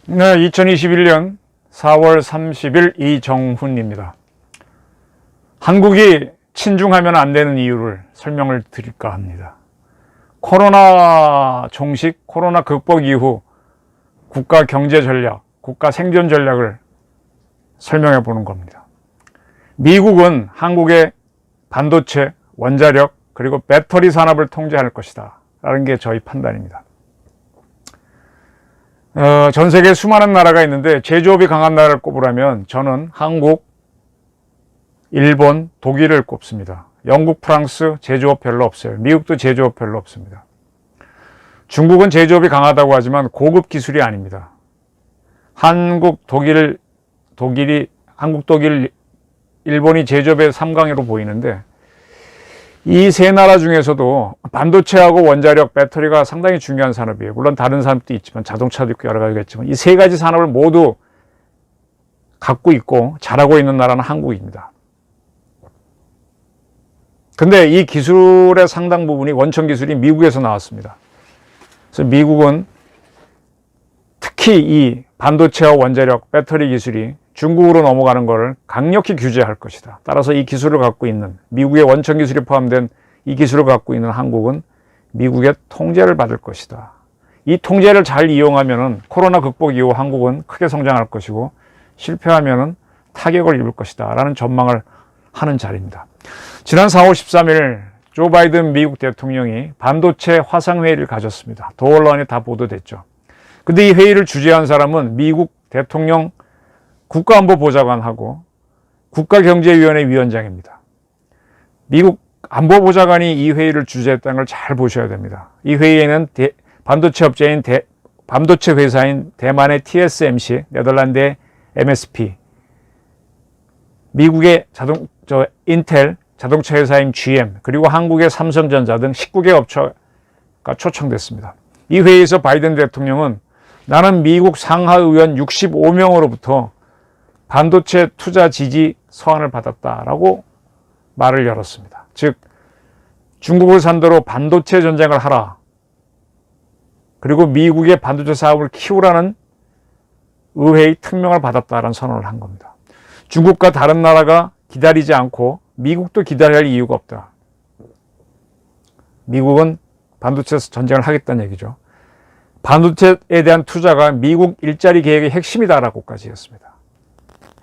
네, 2021년 4월 30일 이정훈입니다. 한국이 친중하면 안 되는 이유를 설명을 드릴까 합니다. 코로나 종식, 코로나 극복 이후 국가 경제 전략, 국가 생존 전략을 설명해 보는 겁니다. 미국은 한국의 반도체, 원자력, 그리고 배터리 산업을 통제할 것이다 라는 게 저희 판단입니다. 전 세계에 수많은 나라가 있는데 제조업이 강한 나라를 꼽으라면 저는 한국, 일본, 독일을 꼽습니다. 영국, 프랑스 제조업 별로 없어요. 미국도 제조업 별로 없습니다. 중국은 제조업이 강하다고 하지만 고급 기술이 아닙니다. 한국, 독일, 일본이 제조업의 3강으로 보이는데 이 세 나라 중에서도 반도체하고 원자력, 배터리가 상당히 중요한 산업이에요. 물론 다른 산업도 있지만 자동차도 있고 여러 가지가 있지만 이 세 가지 산업을 모두 갖고 있고 잘하고 있는 나라는 한국입니다. 근데 이 기술의 상당 부분이 원천 기술이 미국에서 나왔습니다. 그래서 미국은 특히 이 반도체와 원자력, 배터리 기술이 중국으로 넘어가는 것을 강력히 규제할 것이다. 따라서 이 기술을 갖고 있는 미국의 원천 기술이 포함된 이 기술을 갖고 있는 한국은 미국의 통제를 받을 것이다. 이 통제를 잘 이용하면은 코로나 극복 이후 한국은 크게 성장할 것이고 실패하면은 타격을 입을 것이다 라는 전망을 하는 자리입니다. 지난 4월 13일 조 바이든 미국 대통령이 반도체 화상회의를 가졌습니다. 도 언론에 다 보도됐죠. 근데 이 회의를 주재한 사람은 미국 대통령 국가안보보좌관하고 국가경제위원회 위원장입니다. 미국 안보보좌관이 이 회의를 주재했다는 걸 잘 보셔야 됩니다. 이 회의에는 반도체 회사인 대만의 TSMC, 네덜란드의 MSP, 미국의 인텔, 자동차 회사인 GM, 그리고 한국의 삼성전자 등 19개 업체가 초청됐습니다. 이 회의에서 바이든 대통령은 나는 미국 상하의원 65명으로부터 반도체 투자 지지 서한을 받았다라고 말을 열었습니다. 즉 중국을 상대로 반도체 전쟁을 하라. 그리고 미국의 반도체 사업을 키우라는 의회의 특명을 받았다라는 선언을 한 겁니다. 중국과 다른 나라가 기다리지 않고 미국도 기다려야 할 이유가 없다. 미국은 반도체에서 전쟁을 하겠다는 얘기죠. 반도체에 대한 투자가 미국 일자리 계획의 핵심이다라고까지 했습니다.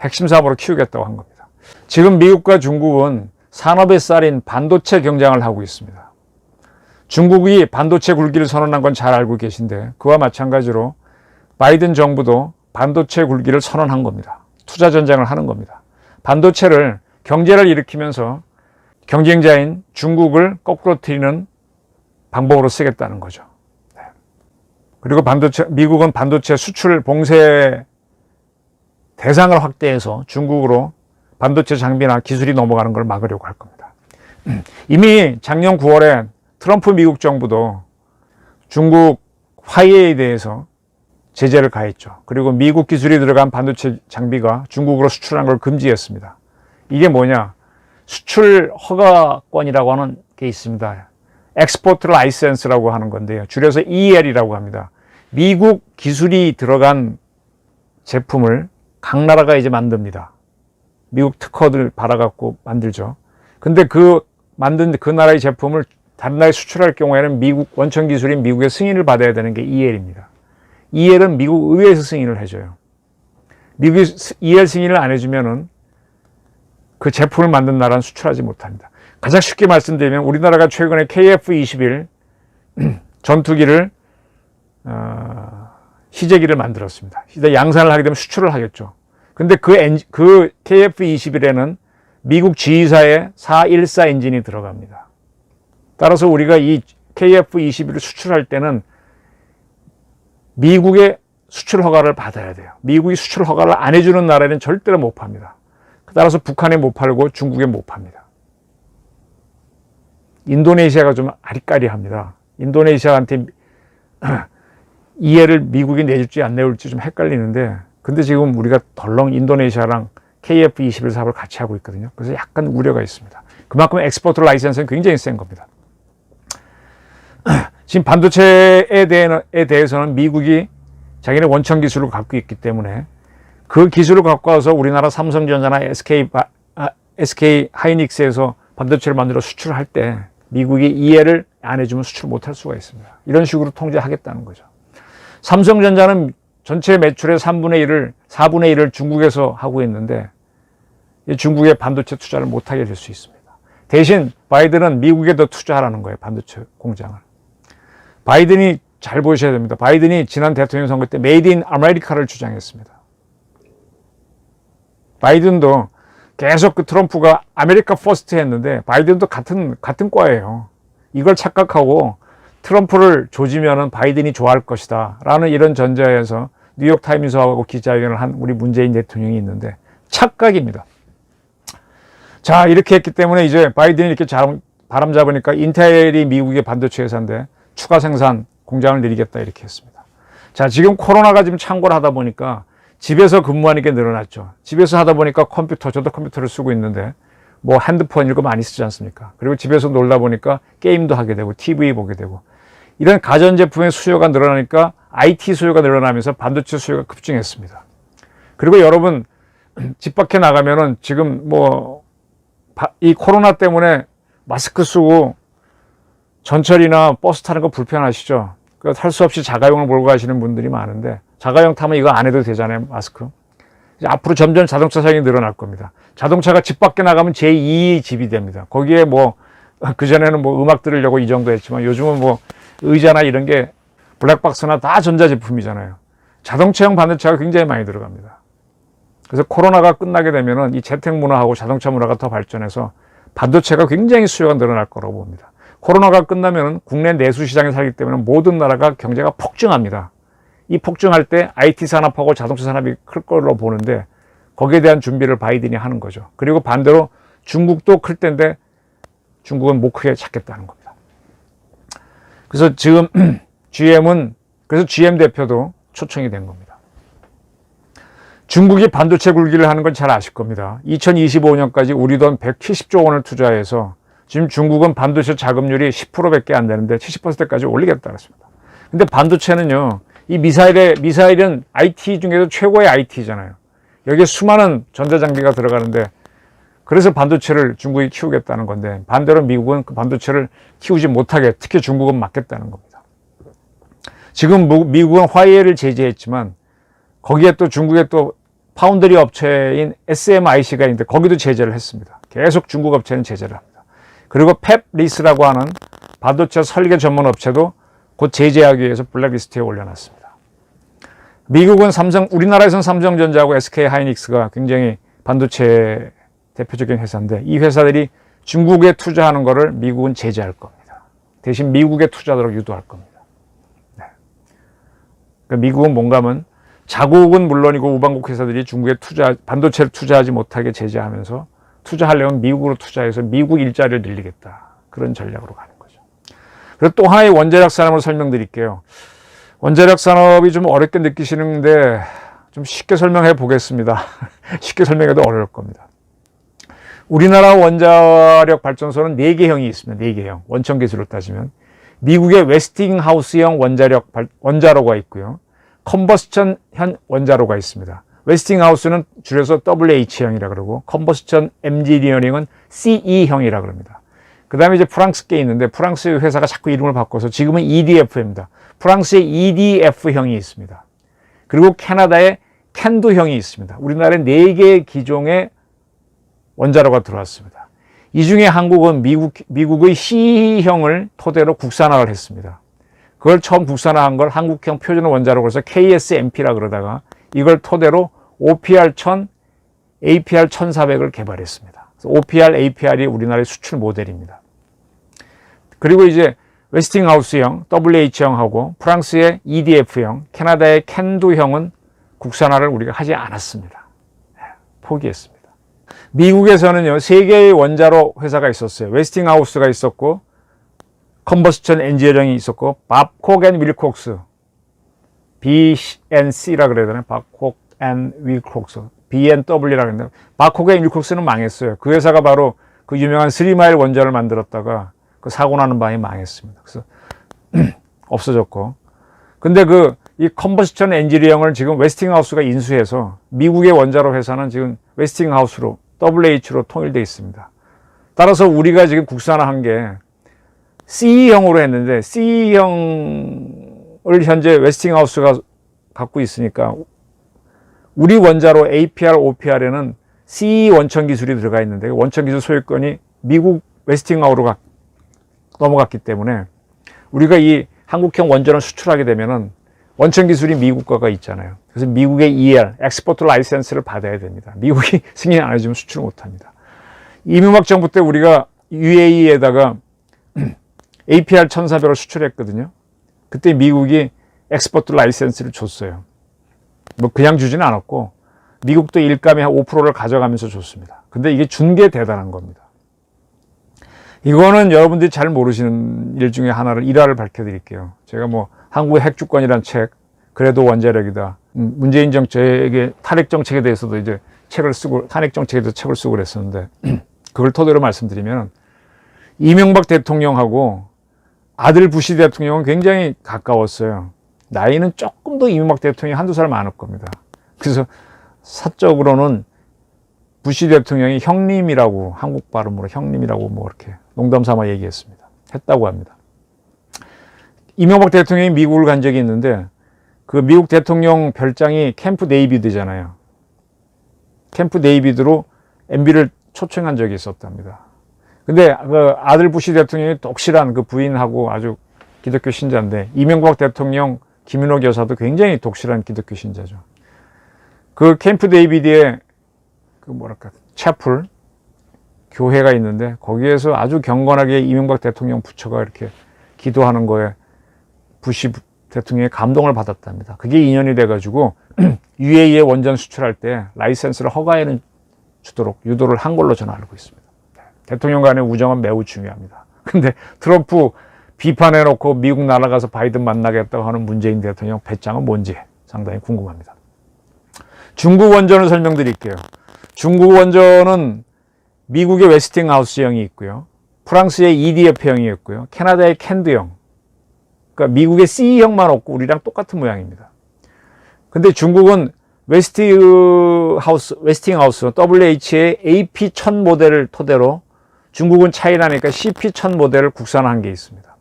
핵심 사업으로 키우겠다고 한 겁니다. 지금 미국과 중국은 산업의 쌀인 반도체 경쟁을 하고 있습니다. 중국이 반도체 굴기를 선언한 건 잘 알고 계신데 그와 마찬가지로 바이든 정부도 반도체 굴기를 선언한 겁니다. 투자 전쟁을 하는 겁니다. 반도체를 경제를 일으키면서 경쟁자인 중국을 거꾸로 트이는 방법으로 쓰겠다는 거죠. 그리고 미국은 반도체 수출 봉쇄 대상을 확대해서 중국으로 반도체 장비나 기술이 넘어가는 걸 막으려고 할 겁니다. 이미 작년 9월에 트럼프 미국 정부도 중국 화웨이에 대해서 제재를 가했죠. 그리고 미국 기술이 들어간 반도체 장비가 중국으로 수출하는 걸 금지했습니다. 이게 뭐냐? 수출 허가권이라고 하는 게 있습니다. 엑스포트 라이센스라고 하는 건데요. 줄여서 EL이라고 합니다. 미국 기술이 들어간 제품을 각 나라가 이제 만듭니다. 미국 특허들 받아갖고 만들죠. 근데 만든 그 나라의 제품을 다른 나라에 수출할 경우에는 미국 원천 기술인 미국의 승인을 받아야 되는 게 EL입니다. EL은 미국 의회에서 승인을 해줘요. 미국이 EL 승인을 안 해주면은 그 제품을 만든 나라는 수출하지 못합니다. 가장 쉽게 말씀드리면 우리나라가 최근에 KF-21 전투기를 희재기를 만들었습니다. 양산을 하게 되면 수출을 하겠죠. 근데 그 KF-21에는 미국 G사의 414 엔진이 들어갑니다. 따라서 우리가 이 KF-21을 수출할 때는 미국의 수출 허가를 받아야 돼요. 미국이 수출 허가를 안 해주는 나라에는 절대로 못 팝니다. 따라서 북한에 못 팔고 중국에 못 팝니다. 인도네시아가 좀 아리까리합니다. 인도네시아한테 이해를 미국이 내줄지 안 내줄지 좀 헷갈리는데 근데 지금 우리가 덜렁 인도네시아랑 KF21 사업을 같이 하고 있거든요. 그래서 약간 우려가 있습니다. 그만큼 엑스포트 라이센스는 굉장히 센 겁니다. 지금 반도체에 대해서는 미국이 자기네 원천 기술을 갖고 있기 때문에 그 기술을 갖고 와서 우리나라 삼성전자나 SK 하이닉스에서 반도체를 만들어 수출할 때 미국이 이해를 안 해주면 수출 못할 수가 있습니다. 이런 식으로 통제하겠다는 거죠. 삼성전자는 전체 매출의 4분의 1을 중국에서 하고 있는데 중국에 반도체 투자를 못하게 될 수 있습니다. 대신 바이든은 미국에 더 투자하라는 거예요. 반도체 공장을. 바이든이 잘 보셔야 됩니다. 바이든이 지난 대통령 선거 때 메이드 인 아메리카를 주장했습니다. 바이든도 계속 그 트럼프가 아메리카 퍼스트 했는데 바이든도 같은 과예요. 이걸 착각하고 트럼프를 조지면은 바이든이 좋아할 것이다 라는 이런 전제에서 뉴욕타임즈하고 기자회견을 한 우리 문재인 대통령이 있는데 착각입니다. 자, 이렇게 했기 때문에 이제 바이든이 이렇게 바람 잡으니까 인텔이 미국의 반도체 회사인데 추가 생산 공장을 늘리겠다 이렇게 했습니다. 자, 지금 코로나가 지금 창궐 하다 보니까 집에서 근무하는 게 늘어났죠. 집에서 하다 보니까 저도 컴퓨터를 쓰고 있는데 뭐 핸드폰 이런 거 많이 쓰지 않습니까? 그리고 집에서 놀다 보니까 게임도 하게 되고 TV 보게 되고 이런 가전제품의 수요가 늘어나니까 IT 수요가 늘어나면서 반도체 수요가 급증했습니다. 그리고 여러분 집 밖에 나가면은 지금 뭐 이 코로나 때문에 마스크 쓰고 전철이나 버스 타는 거 불편하시죠? 할 수 없이 자가용을 몰고 가시는 분들이 많은데 자가용 타면 이거 안 해도 되잖아요, 마스크. 이제 앞으로 점점 자동차 사용이 늘어날 겁니다. 자동차가 집 밖에 나가면 제2의 집이 됩니다. 거기에 뭐 그전에는 뭐 음악 들으려고 이 정도 했지만 요즘은 뭐 의자나 이런 게 블랙박스나 다 전자제품이잖아요. 자동차용 반도체가 굉장히 많이 들어갑니다. 그래서 코로나가 끝나게 되면은 이 재택 문화하고 자동차 문화가 더 발전해서 반도체가 굉장히 수요가 늘어날 거라고 봅니다. 코로나가 끝나면은 국내 내수 시장에 살기 때문에 모든 나라가 경제가 폭증합니다. 이 폭증할 때 IT 산업하고 자동차 산업이 클 걸로 보는데 거기에 대한 준비를 바이든이 하는 거죠. 그리고 반대로 중국도 클 텐데 중국은 못 크게 찾겠다는 겁니다. 그래서 지금 그래서 GM 대표도 초청이 된 겁니다. 중국이 반도체 굴기를 하는 건 잘 아실 겁니다. 2025년까지 우리 돈 170조 원을 투자해서 지금 중국은 반도체 자금률이 10%밖에 안 되는데 70%까지 올리겠다 그랬습니다. 근데 반도체는요, 이 미사일은 IT 중에서 최고의 IT잖아요. 여기에 수많은 전자장비가 들어가는데 그래서 반도체를 중국이 키우겠다는 건데 반대로 미국은 그 반도체를 키우지 못하게 특히 중국은 막겠다는 겁니다. 지금 미국은 화웨이를 제재했지만 거기에 또 중국에 또 파운드리 업체인 SMIC가 있는데 거기도 제재를 했습니다. 계속 중국 업체는 제재를 합니다. 그리고 펩리스라고 하는 반도체 설계 전문 업체도 곧 제재하기 위해서 블랙리스트에 올려놨습니다. 미국은 우리나라에서는 삼성전자하고 SK 하이닉스가 굉장히 반도체 대표적인 회사인데 이 회사들이 중국에 투자하는 거를 미국은 제재할 겁니다. 대신 미국에 투자하도록 유도할 겁니다. 네. 그러니까 미국은 뭔가 하면 자국은 물론이고 우방국 회사들이 중국에 반도체를 투자하지 못하게 제재하면서 투자하려면 미국으로 투자해서 미국 일자리를 늘리겠다. 그런 전략으로 가는 거죠. 그리고 또 하나의 원자력 산업을 설명드릴게요. 원자력 산업이 좀 어렵게 느끼시는데 좀 쉽게 설명해 보겠습니다. 쉽게 설명해도 어려울 겁니다. 우리나라 원자력 발전소는 4개형이 있습니다. 4개형. 원천 기술로 따지면. 미국의 웨스팅하우스형 원자로가 있고요. 컨버스천형 원자로가 있습니다. 웨스팅하우스는 줄여서 WH형이라 그러고 컨버스천 엔지니어링은 CE형이라 그럽니다. 그 다음에 이제 프랑스께 있는데 프랑스 회사가 자꾸 이름을 바꿔서 지금은 EDF입니다. 프랑스의 EDF형이 있습니다. 그리고 캐나다의 캔두형이 있습니다. 우리나라에 4개의 기종의 원자로가 들어왔습니다. 이 중에 한국은 미국의 CE형을 토대로 국산화를 했습니다. 그걸 처음 국산화한 걸 한국형 표준 원자로 그래서 KSMP라 그러다가 이걸 토대로 OPR1000, APR1400을 개발했습니다. OPR, APR이 우리나라의 수출 모델입니다. 그리고 이제 웨스팅하우스형, WH형하고 프랑스의 EDF형, 캐나다의 캔두형은 국산화를 우리가 하지 않았습니다. 포기했습니다. 미국에서는요, 3개의 원자로 회사가 있었어요. 웨스팅하우스가 있었고, 컨버스천 엔지니어링이 있었고, 밥콕 앤 윌콕스, BNC라 그래야 되나? 밥콕 앤 윌콕스. B&W라고 했는데 바코그의 윌콕스는 망했어요. 그 회사가 바로 그 유명한 3마일 원전을 만들었다가 그 사고 나는 바에 망했습니다. 그래서 없어졌고. 근데 이 컴버스천 엔지니어링을 지금 웨스팅하우스가 인수해서 미국의 원자로 회사는 지금 웨스팅하우스로 WH로 통일되어 있습니다. 따라서 우리가 지금 국산화한 게 CE형으로 했는데 CE형을 현재 웨스팅하우스가 갖고 있으니까 우리 원자로 APR, OPR에는 CE 원천 기술이 들어가 있는데 원천 기술 소유권이 미국 웨스팅하우스로 넘어갔기 때문에 우리가 이 한국형 원전을 수출하게 되면은 원천 기술이 미국 거가 있잖아요. 그래서 미국의 EL, 엑스포트 라이센스를 받아야 됩니다. 미국이 승인 안 해주면 수출을 못 합니다. 이명박 정부 때 우리가 UAE에다가 APR 1400을 수출했거든요. 그때 미국이 엑스포트 라이센스를 줬어요. 뭐 그냥 주지는 않았고 미국도 일감의 한 5%를 가져가면서 줬습니다. 근데 이게 준 게 대단한 겁니다. 이거는 여러분들이 잘 모르시는 일 중에 하나를 일화를 밝혀드릴게요. 제가 뭐 한국의 핵주권이란 책, 그래도 원자력이다. 문재인 정책의 탄핵 정책에 대해서도 이제 책을 쓰고 탄핵 정책에 대해서 책을 쓰고 그랬었는데 그걸 토대로 말씀드리면 이명박 대통령하고 아들 부시 대통령은 굉장히 가까웠어요. 나이는 조금 더 이명박 대통령이 한두 살 많을 겁니다. 그래서 사적으로는 부시 대통령이 형님이라고 한국 발음으로 형님이라고 뭐 이렇게 농담 삼아 얘기했습니다. 했다고 합니다. 이명박 대통령이 미국을 간 적이 있는데 그 미국 대통령 별장이 캠프 데이비드잖아요. 캠프 데이비드로 MB를 초청한 적이 있었답니다. 근데 그 아들 부시 대통령이 독실한 그 부인하고 아주 기독교 신자인데 이명박 대통령 김윤옥 여사도 굉장히 독실한 기독교 신자죠. 그 캠프 데이비드에 그 뭐랄까 채플 교회가 있는데 거기에서 아주 경건하게 이명박 대통령 부처가 이렇게 기도하는 거에 부시 대통령이 감동을 받았답니다. 그게 인연이 돼가지고 UAE에 원전 수출할 때 라이센스를 허가해 주도록 유도를 한 걸로 저는 알고 있습니다. 대통령 간의 우정은 매우 중요합니다. 근데 트럼프 비판해놓고 미국 날아가서 바이든 만나겠다고 하는 문재인 대통령 배짱은 뭔지 상당히 궁금합니다. 중국 원전을 설명드릴게요. 중국 원전은 미국의 웨스팅하우스형이 있고요. 프랑스의 EDF형이 있고요. 캐나다의 캔드형. 그러니까 미국의 CE형만 없고 우리랑 똑같은 모양입니다. 근데 중국은 웨스팅하우스, WH의 AP1000 모델을 토대로 중국은 차이나니까 CP1000 모델을 국산화한 게 있습니다.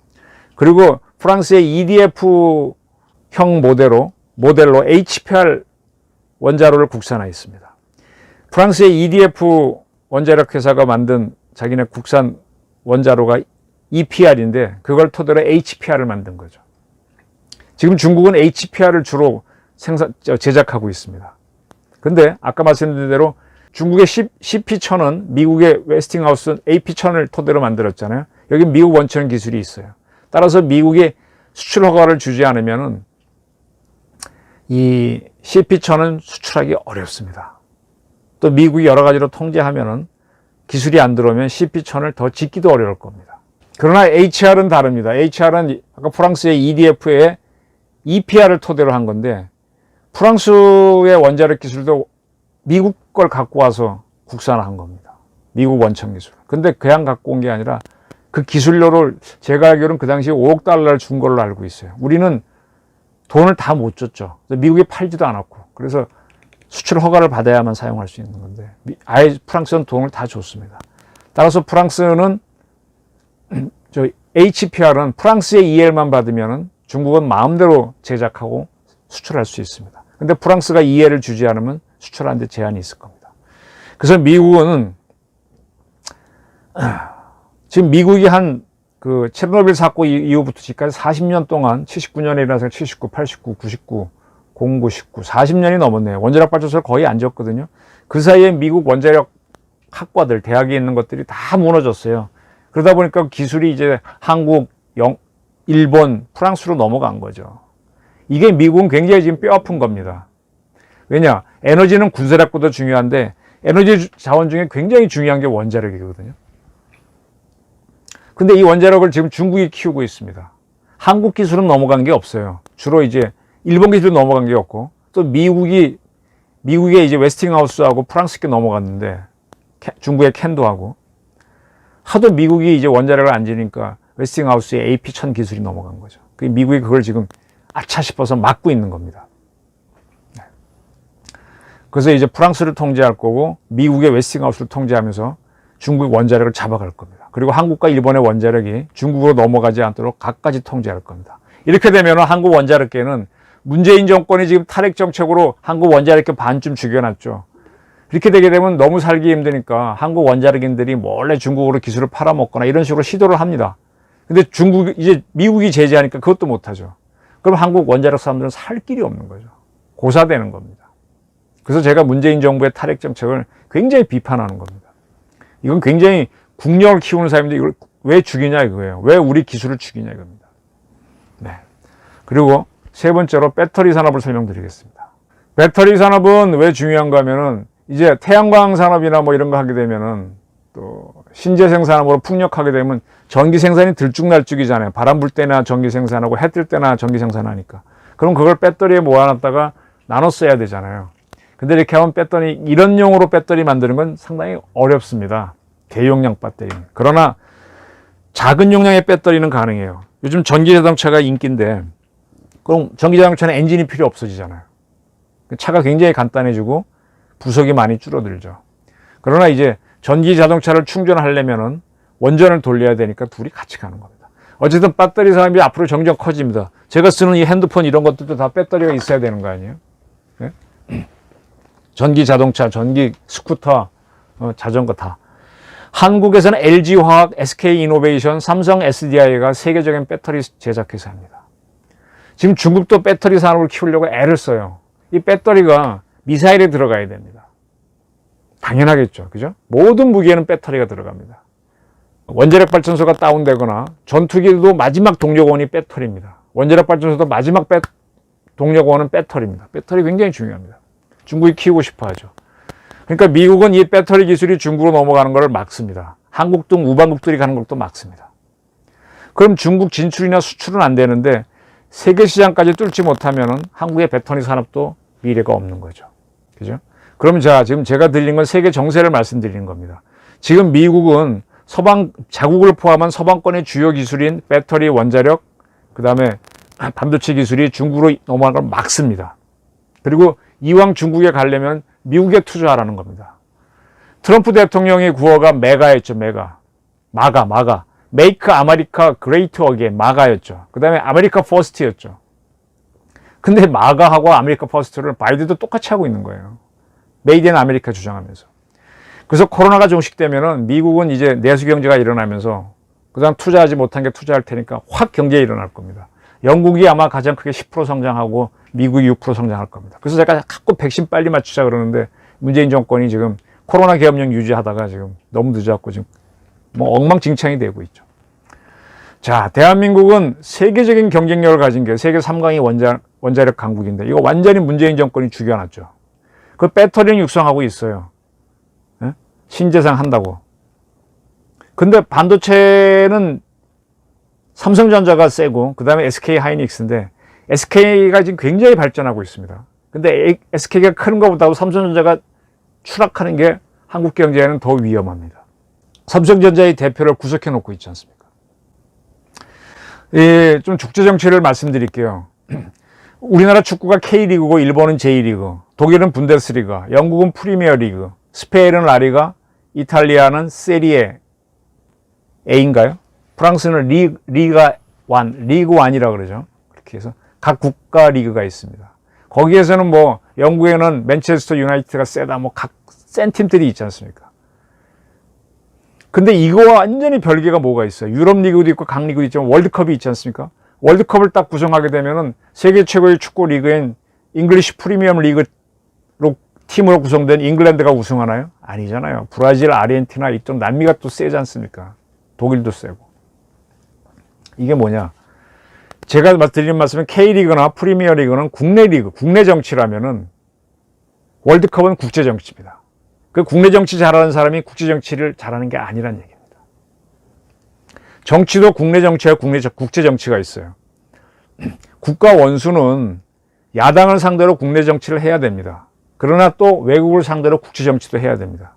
그리고 프랑스의 EDF형 모델로 HPR 원자로를 국산화했습니다. 프랑스의 EDF 원자력 회사가 만든 자기네 국산 원자로가 EPR인데 그걸 토대로 HPR을 만든 거죠. 지금 중국은 HPR을 주로 제작하고 있습니다. 근데 아까 말씀드린 대로 중국의 CP1000은 미국의 웨스팅하우스 AP1000을 토대로 만들었잖아요. 여기 미국 원천 기술이 있어요. 따라서 미국이 수출 허가를 주지 않으면 이 CP1000은 수출하기 어렵습니다. 또 미국이 여러 가지로 통제하면은 기술이 안 들어오면 CP1000을 더 짓기도 어려울 겁니다. 그러나 HR은 다릅니다. HR은 아까 프랑스의 EDF의 EPR을 토대로 한 건데 프랑스의 원자력 기술도 미국 걸 갖고 와서 국산화한 겁니다. 미국 원천 기술. 근데 그냥 갖고 온 게 아니라 그 기술료를 제가 알기로는 그 당시에 5억 달러를 준 걸로 알고 있어요. 우리는 돈을 다 못 줬죠. 미국에 팔지도 않았고. 그래서 수출 허가를 받아야만 사용할 수 있는 건데 아예 프랑스는 돈을 다 줬습니다. 따라서 프랑스는 HPR은 프랑스의 EL만 받으면 중국은 마음대로 제작하고 수출할 수 있습니다. 근데 프랑스가 EL을 주지 않으면 수출하는 데 제한이 있을 겁니다. 그래서 미국은 지금 미국이 그 체르노빌 사건 이후부터 지금까지 40년 동안 79년에 일어나서 79, 89, 99, 09, 19, 40년이 넘었네요. 원자력 발전소를 거의 안 지었거든요. 그 사이에 미국 원자력 학과들, 대학에 있는 것들이 다 무너졌어요. 그러다 보니까 기술이 이제 한국, 일본, 프랑스로 넘어간 거죠. 이게 미국은 굉장히 지금 뼈아픈 겁니다. 왜냐? 에너지는 군사력보다 중요한데 에너지 자원 중에 굉장히 중요한 게 원자력이거든요. 근데 이 원자력을 지금 중국이 키우고 있습니다. 한국 기술은 넘어간 게 없어요. 주로 이제 일본 기술은 넘어간 게 없고 또 미국이 미국의 이제 웨스팅하우스하고 프랑스께 넘어갔는데 중국의 캔도하고 하도 미국이 이제 원자력을 안 지니까 웨스팅하우스의 AP1000 기술이 넘어간 거죠. 미국이 그걸 지금 아차 싶어서 막고 있는 겁니다. 그래서 이제 프랑스를 통제할 거고 미국의 웨스팅하우스를 통제하면서 중국 원자력을 잡아갈 겁니다. 그리고 한국과 일본의 원자력이 중국으로 넘어가지 않도록 각가지 통제할 겁니다. 이렇게 되면 한국 원자력계는 문재인 정권이 지금 탈핵 정책으로 한국 원자력계 반쯤 죽여놨죠. 이렇게 되게 되면 너무 살기 힘드니까 한국 원자력인들이 몰래 중국으로 기술을 팔아먹거나 이런 식으로 시도를 합니다. 근데 이제 미국이 제재하니까 그것도 못하죠. 그럼 한국 원자력 사람들은 살 길이 없는 거죠. 고사되는 겁니다. 그래서 제가 문재인 정부의 탈핵 정책을 굉장히 비판하는 겁니다. 이건 굉장히 국력을 키우는 사람인데 이걸 왜 죽이냐 이거예요. 왜 우리 기술을 죽이냐 이겁니다. 네. 그리고 세 번째로 배터리 산업을 설명드리겠습니다. 배터리 산업은 왜 중요한가 하면은 이제 태양광 산업이나 뭐 이런 거 하게 되면은 또 신재생 산업으로 풍력하게 되면 전기 생산이 들쭉날쭉이잖아요. 바람 불 때나 전기 생산하고 해 뜰 때나 전기 생산하니까. 그럼 그걸 배터리에 모아놨다가 나눠 써야 되잖아요. 근데 이렇게 하면 배터리, 이런 용으로 배터리 만드는 건 상당히 어렵습니다. 대용량 배터리. 그러나 작은 용량의 배터리는 가능해요. 요즘 전기자동차가 인기인데 그럼 전기자동차는 엔진이 필요 없어지잖아요. 차가 굉장히 간단해지고 부속이 많이 줄어들죠. 그러나 이제 전기자동차를 충전하려면은 원전을 돌려야 되니까 둘이 같이 가는 겁니다. 어쨌든 배터리 산업이 앞으로 점점 커집니다. 제가 쓰는 이 핸드폰 이런 것들도 다 배터리가 있어야 되는 거 아니에요? 네? 전기 자동차, 전기 스쿠터, 자전거 다. 한국에서는 LG화학, SK이노베이션, 삼성 SDI가 세계적인 배터리 제작 회사입니다. 지금 중국도 배터리 산업을 키우려고 애를 써요. 이 배터리가 미사일에 들어가야 됩니다. 당연하겠죠. 그죠? 모든 무기에는 배터리가 들어갑니다. 원자력 발전소가 다운되거나 전투기도 마지막 동력원이 배터리입니다. 원자력 발전소도 마지막 동력원은 배터리입니다. 배터리 굉장히 중요합니다. 중국이 키우고 싶어 하죠. 그러니까 미국은 이 배터리 기술이 중국으로 넘어가는 것을 막습니다. 한국 등 우방국들이 가는 것도 막습니다. 그럼 중국 진출이나 수출은 안 되는데 세계 시장까지 뚫지 못하면 한국의 배터리 산업도 미래가 없는 거죠. 그죠? 그럼 자, 지금 제가 드린 건 세계 정세를 말씀드리는 겁니다. 지금 미국은 자국을 포함한 서방권의 주요 기술인 배터리, 원자력, 그 다음에 반도체 기술이 중국으로 넘어가는 걸 막습니다. 그리고 이왕 중국에 가려면 미국에 투자하라는 겁니다. 트럼프 대통령의 구호가 메가였죠. 마가. Make America Great Again, 마가였죠. 그 다음에 아메리카 퍼스트였죠. 근데 마가하고 아메리카 퍼스트를 바이든도 똑같이 하고 있는 거예요. 메이드 인 아메리카 주장하면서. 그래서 코로나가 종식되면은 미국은 이제 내수 경제가 일어나면서 그다음 투자하지 못한 게 투자할 테니까 확 경제에 일어날 겁니다. 영국이 아마 가장 크게 10% 성장하고 미국이 6% 성장할 겁니다. 그래서 제가 자꾸 백신 빨리 맞추자 그러는데 문재인 정권이 지금 코로나 계엄령 유지하다가 지금 너무 늦어갖고 지금 뭐 엉망진창이 되고 있죠. 자, 대한민국은 세계적인 경쟁력을 가진 게 세계 3강의 원자력 강국인데 이거 완전히 문재인 정권이 죽여놨죠. 그 배터리는 육성하고 있어요. 네? 신재생 한다고. 근데 반도체는 삼성전자가 세고 그 다음에 SK 하이닉스인데 SK가 지금 굉장히 발전하고 있습니다. 근데 SK가 크는 것보다도 삼성전자가 추락하는 게 한국 경제에는 더 위험합니다. 삼성전자의 대표를 구속해 놓고 있지 않습니까? 예, 좀 국제 정치를 말씀드릴게요. 우리나라 축구가 K리그고 일본은 J리그, 독일은 분데스리가, 영국은 프리미어리그, 스페인은 라리가, 이탈리아는 세리에 A인가요? 프랑스는 리그 1이라고 그러죠. 그렇게 해서 각 국가 리그가 있습니다. 거기에서는 뭐 영국에는 맨체스터 유나이티드가 세다 뭐 각 센 팀들이 있지 않습니까? 근데 이거와 완전히 별개가 뭐가 있어요? 유럽 리그도 있고 각 리그도 있지만 월드컵이 있지 않습니까? 월드컵을 딱 구성하게 되면은 세계 최고의 축구 리그인 잉글리시 프리미엄 리그로 팀으로 구성된 잉글랜드가 우승하나요? 아니잖아요. 브라질, 아르헨티나 이쪽 남미가 또 세지 않습니까? 독일도 세고. 이게 뭐냐? 제가 드리는 말씀은 K리그나 프리미어 리그는 국내 리그, 국내 정치라면은 월드컵은 국제 정치입니다. 그 국내 정치 잘하는 사람이 국제 정치를 잘하는 게 아니란 얘기입니다. 정치도 국내 정치와 국제 정치가 있어요. 국가 원수는 야당을 상대로 국내 정치를 해야 됩니다. 그러나 또 외국을 상대로 국제 정치도 해야 됩니다.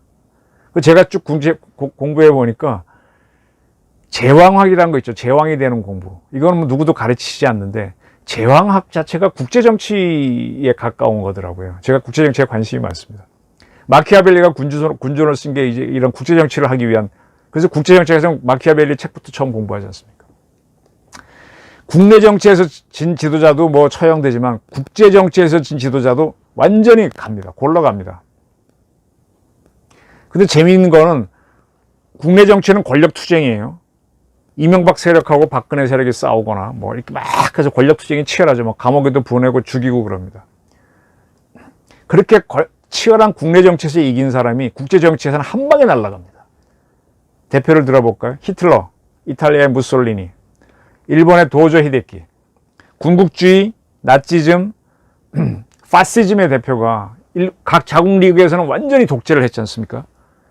제가 쭉 공부해 보니까 제왕학이라는 거 있죠. 제왕이 되는 공부. 이거는 뭐 누구도 가르치지 않는데 제왕학 자체가 국제 정치에 가까운 거더라고요. 제가 국제 정치에 관심이 많습니다. 마키아벨리가 군주론을 쓴 게 이제 이런 국제 정치를 하기 위한, 그래서 국제 정치에서 마키아벨리 책부터 처음 공부하지 않습니까? 국내 정치에서 진 지도자도 뭐 처형되지만 국제 정치에서 진 지도자도 완전히 갑니다. 골러갑니다. 근데 재미있는 거는 국내 정치는 권력 투쟁이에요. 이명박 세력하고 박근혜 세력이 싸우거나 뭐 이렇게 막 해서 권력 투쟁이 치열하죠. 뭐 감옥에도 보내고 죽이고 그럽니다. 그렇게 치열한 국내 정치에서 이긴 사람이 국제 정치에서는 한 방에 날아갑니다. 대표를 들어볼까요? 히틀러, 이탈리아의 무솔리니, 일본의 도조 히데키, 군국주의, 나치즘, 파시즘의 대표가 각 자국 리그에서는 완전히 독재를 했지 않습니까?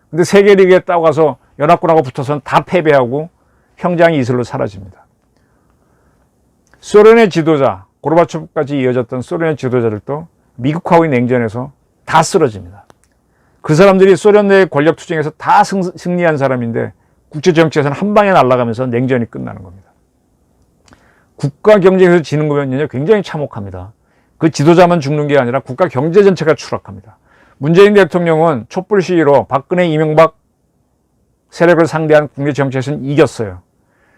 근데 세계 리그에 따가서 연합군하고 붙어서는 다 패배하고 형장이 이슬로 사라집니다. 소련의 지도자, 고르바초프까지 이어졌던 소련의 지도자들도 미국하고의 냉전에서 다 쓰러집니다. 그 사람들이 소련 내 권력 투쟁에서 다 승리한 사람인데 국제 정치에서는 한 방에 날아가면서 냉전이 끝나는 겁니다. 국가 경쟁에서 지는 거면요 굉장히 참혹합니다. 그 지도자만 죽는 게 아니라 국가 경제 전체가 추락합니다. 문재인 대통령은 촛불 시위로 박근혜, 이명박 세력을 상대한 국내 정치에서는 이겼어요.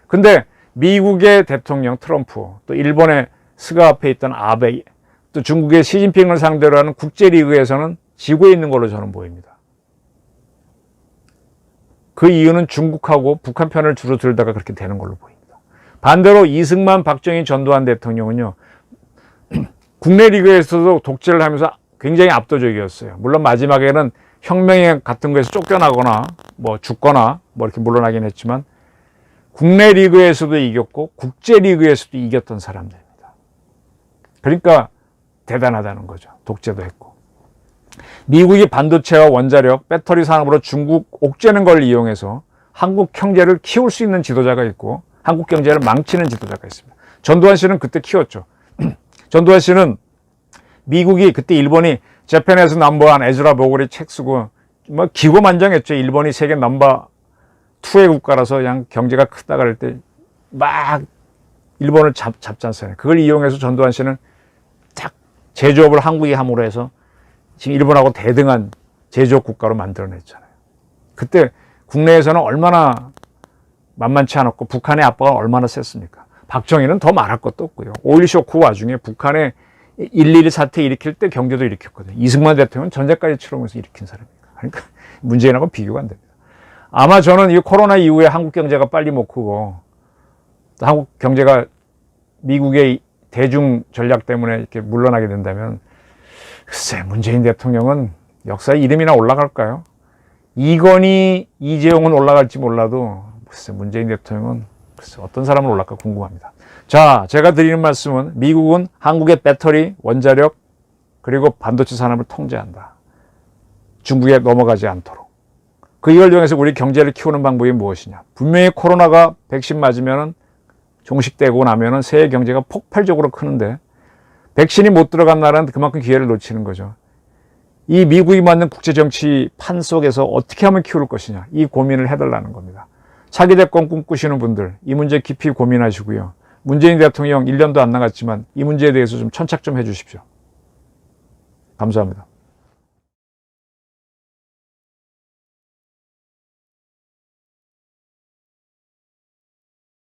근데 미국의 대통령 트럼프, 또 일본의 스가 앞에 있던 아베, 또 중국의 시진핑을 상대로 하는 국제리그에서는 지고 있는 걸로 저는 보입니다. 그 이유는 중국하고 북한 편을 주로 들다가 그렇게 되는 걸로 보입니다. 반대로 이승만, 박정희, 전두환 대통령은요, 국내 리그에서도 독재를 하면서 굉장히 압도적이었어요. 물론 마지막에는 혁명 같은 거에서 쫓겨나거나 뭐 죽거나 뭐 이렇게 물러나긴 했지만 국내 리그에서도 이겼고 국제 리그에서도 이겼던 사람들입니다. 그러니까 대단하다는 거죠. 독재도 했고. 미국이 반도체와 원자력, 배터리 산업으로 중국 옥죄는 걸 이용해서 한국 경제를 키울 수 있는 지도자가 있고 한국 경제를 망치는 지도자가 있습니다. 전두환 씨는 그때 키웠죠. 전두환 씨는 미국이 그때 일본이 재팬에서 넘버원 에즈라 보고리 책 쓰고 뭐 기고만장했죠. 일본이 세계 넘버 2의 국가라서 그냥 경제가 크다 그럴 때 막 일본을 잡지 않습니까? 그걸 이용해서 전두환 씨는 딱 제조업을 한국이 함으로 해서 지금 일본하고 대등한 제조업 국가로 만들어냈잖아요. 그때 국내에서는 얼마나 만만치 않았고 북한의 압박은 얼마나 셌습니까? 박정희는 더 말할 것도 없고요. 오일 쇼크 와중에 북한에 1.12 사태 일으킬 때 경제도 일으켰거든요. 이승만 대통령은 전쟁까지 치르면서 일으킨 사람입니다. 그러니까 문재인하고 비교가 안 됩니다. 아마 저는 이 코로나 이후에 한국 경제가 빨리 못 크고 또 한국 경제가 미국의 대중 전략 때문에 이렇게 물러나게 된다면 글쎄 문재인 대통령은 역사에 이름이나 올라갈까요? 이건희, 이재용은 올라갈지 몰라도 글쎄 문재인 대통령은 글쎄 어떤 사람은 올라갈까 궁금합니다. 자, 제가 드리는 말씀은 미국은 한국의 배터리, 원자력 그리고 반도체 산업을 통제한다. 중국에 넘어가지 않도록. 이걸 이용해서 우리 경제를 키우는 방법이 무엇이냐. 분명히 코로나가 백신 맞으면 종식되고 나면 세계 경제가 폭발적으로 크는데 백신이 못 들어간 나라는 그만큼 기회를 놓치는 거죠. 이 미국이 만든 국제정치 판 속에서 어떻게 하면 키울 것이냐. 이 고민을 해달라는 겁니다. 차기 대권 꿈꾸시는 분들 이 문제 깊이 고민하시고요. 문재인 대통령 1년도 안 나갔지만 이 문제에 대해서 좀 천착 좀 해주십시오. 감사합니다.